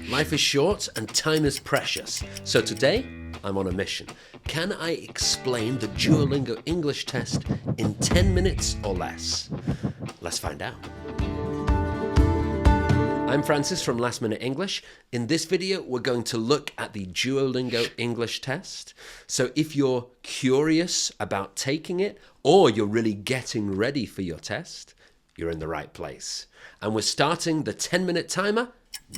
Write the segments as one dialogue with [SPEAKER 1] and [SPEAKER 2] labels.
[SPEAKER 1] Life is short and time is precious. So today, I'm on a mission. Can I explain the Duolingo English test in 10 minutes or less? Let's find out. I'm Francis from Last Minute English. In this video, we're going to look at the Duolingo English test. So if you're curious about taking it, or you're really getting ready for your test, you're in the right place. And we're starting the 10-minute timer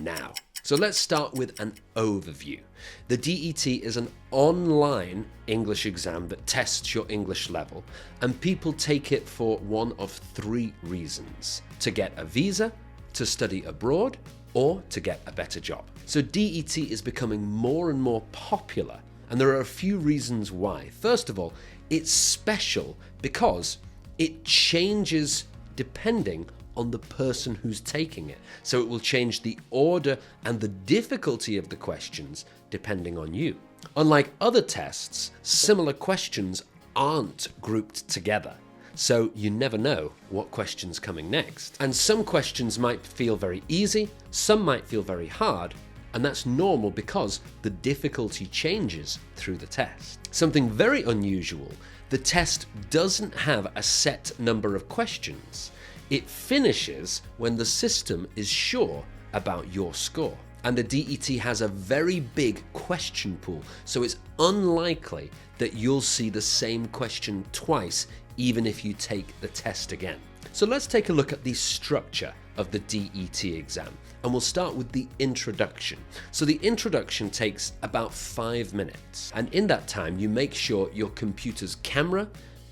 [SPEAKER 1] now. So let's start with an overview. The DET is an online English exam that tests your English level, and people take it for one of three reasons: to get a visa, to study abroad, or to get a better job. So DET is becoming more and more popular, and there are a few reasons why. First of all, it's special because it changes depending on the person who's taking it. So it will change the order and the difficulty of the questions depending on you. Unlike other tests, similar questions aren't grouped together. So you never know what question's coming next. And some questions might feel very easy, some might feel very hard, and that's normal because the difficulty changes through the test. Something very unusual, the test doesn't have a set number of questions. It finishes when the system is sure about your score. And the DET has a very big question pool, so it's unlikely that you'll see the same question twice, even if you take the test again. So let's take a look at the structure of the DET exam, and we'll start with the introduction. So the introduction takes about 5 minutes, and in that time you make sure your computer's camera,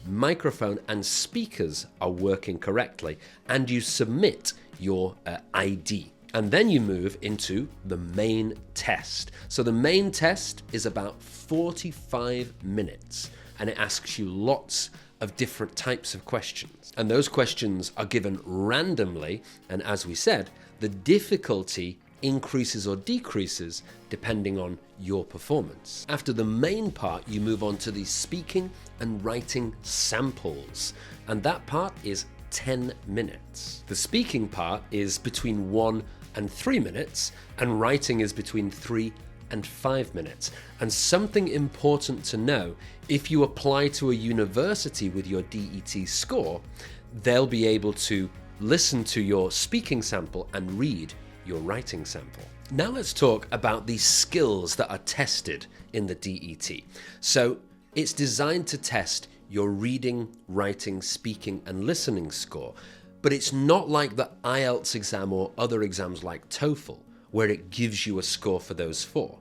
[SPEAKER 1] microphone and speakers are working correctly, and you submit your ID. And then you move into the main test. So the main test is about 45 minutes, and it asks you lots of different types of questions. And those questions are given randomly, and as we said, the difficulty increases or decreases depending on your performance. After the main part, you move on to the speaking and writing samples, and that part is 10 minutes. The speaking part is between 1 and 3 minutes, and writing is between 3 and 5 minutes. And something important to know, if you apply to a university with your DET score, they'll be able to listen to your speaking sample and read your writing sample. Now let's talk about the skills that are tested in the DET. So it's designed to test your reading, writing, speaking and listening score, but it's not like the IELTS exam or other exams like TOEFL, where it gives you a score for those four.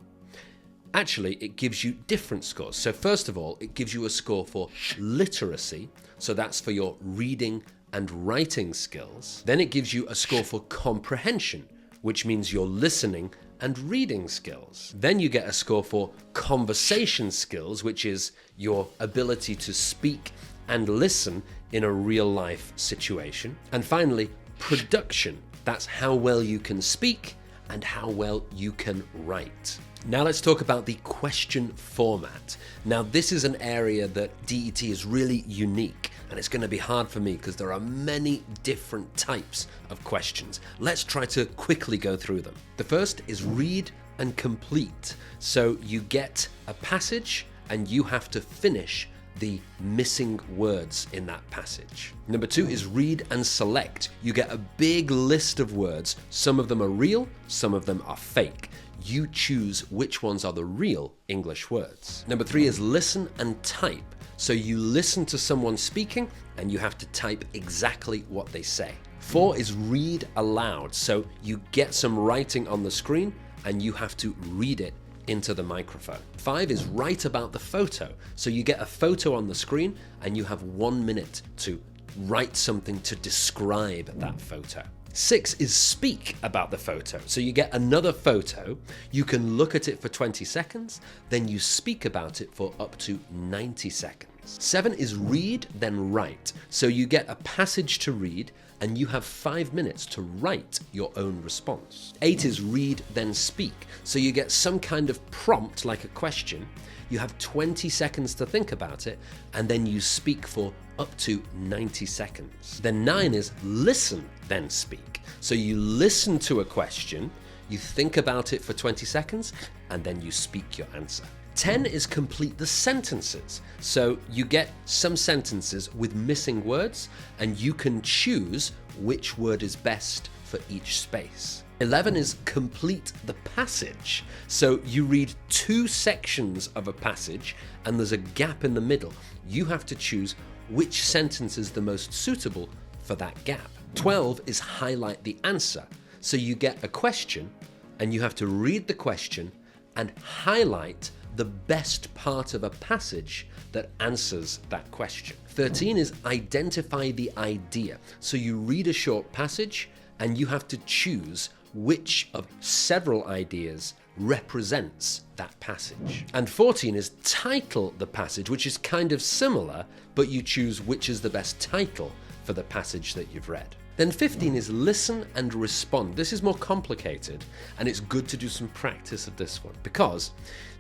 [SPEAKER 1] Actually, it gives you different scores. So first of all, it gives you a score for literacy, so that's for your reading and writing skills. Then it gives you a score for comprehension, which means your listening and reading skills. Then you get a score for conversation skills, which is your ability to speak and listen in a real life situation. And finally, production. That's how well you can speak and how well you can write. Now let's talk about the question format. Now this is an area that DET is really unique, and it's going to be hard for me because there are many different types of questions. Let's try to quickly go through them. The first is read and complete. So you get a passage and you have to finish the missing words in that passage. Number 2 is read and select. You get a big list of words. Some of them are real, some of them are fake. You choose which ones are the real English words. Number 3 is listen and type. So you listen to someone speaking and you have to type exactly what they say. 4 is read aloud. So you get some writing on the screen and you have to read it into the microphone. 5 is write about the photo. So you get a photo on the screen and you have 1 minute to write something to describe that photo. 6 is speak about the photo. So you get another photo, you can look at it for 20 seconds, then you speak about it for up to 90 seconds. 7 is read, then write. So you get a passage to read and you have 5 minutes to write your own response. 8 is read, then speak. So you get some kind of prompt like a question, you have 20 seconds to think about it, and then you speak for up to 90 seconds. Then 9 is listen, then speak. So you listen to a question, You think about it for 20 seconds and then you speak your answer. 10 is complete the sentences. So you get some sentences with missing words and you can choose which word is best for each space. 11 is complete the passage. So you read 2 sections of a passage and there's a gap in the middle. You have to choose which sentence is the most suitable for that gap. 12 is highlight the answer. So you get a question and you have to read the question and highlight the best part of a passage that answers that question. 13 is identify the idea. So you read a short passage and you have to choose which of several ideas represents that passage. And 14 is title the passage, which is kind of similar, but you choose which is the best title for the passage that you've read. Then 15 is listen and respond. This is more complicated, and it's good to do some practice of this one because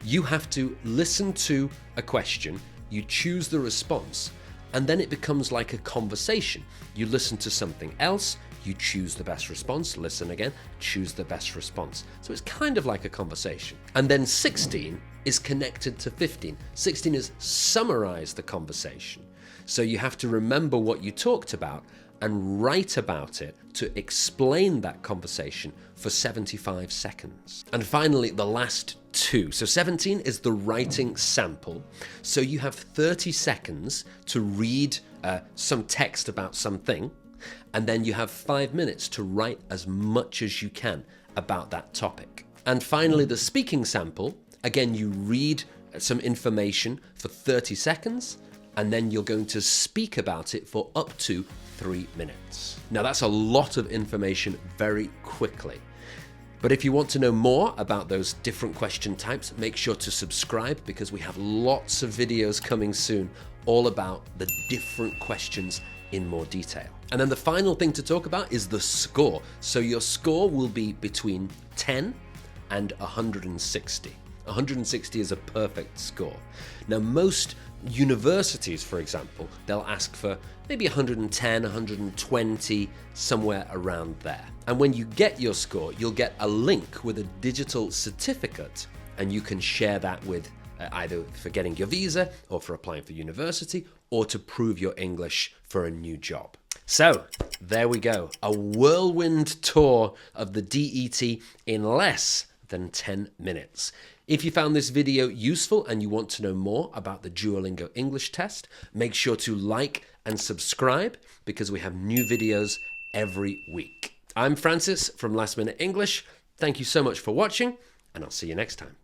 [SPEAKER 1] you have to listen to a question, you choose the response, and then it becomes like a conversation. You listen to something else, you choose the best response, listen again, choose the best response. So it's kind of like a conversation. And then 16 is connected to 15. 16 is summarize the conversation. So you have to remember what you talked about and write about it to explain that conversation for 75 seconds. And finally, the last 2. So 17 is the writing sample. So you have 30 seconds to read some text about something, and then you have 5 minutes to write as much as you can about that topic. And finally, the speaking sample. Again, you read some information for 30 seconds, and then you're going to speak about it for up to 3 minutes. Now that's a lot of information very quickly. But if you want to know more about those different question types, make sure to subscribe because we have lots of videos coming soon all about the different questions in more detail. And then the final thing to talk about is the score. So your score will be between 10 and 160. 160 is a perfect score. Now most universities, for example, they'll ask for maybe 110, 120, somewhere around there. And when you get your score, you'll get a link with a digital certificate and you can share that with either for getting your visa or for applying for university or to prove your English for a new job. So there we go, a whirlwind tour of the DET in less than 10 minutes. If you found this video useful and you want to know more about the Duolingo English Test, make sure to like and subscribe because we have new videos every week. I'm Francis from Last Minute English. Thank you so much for watching, and I'll see you next time.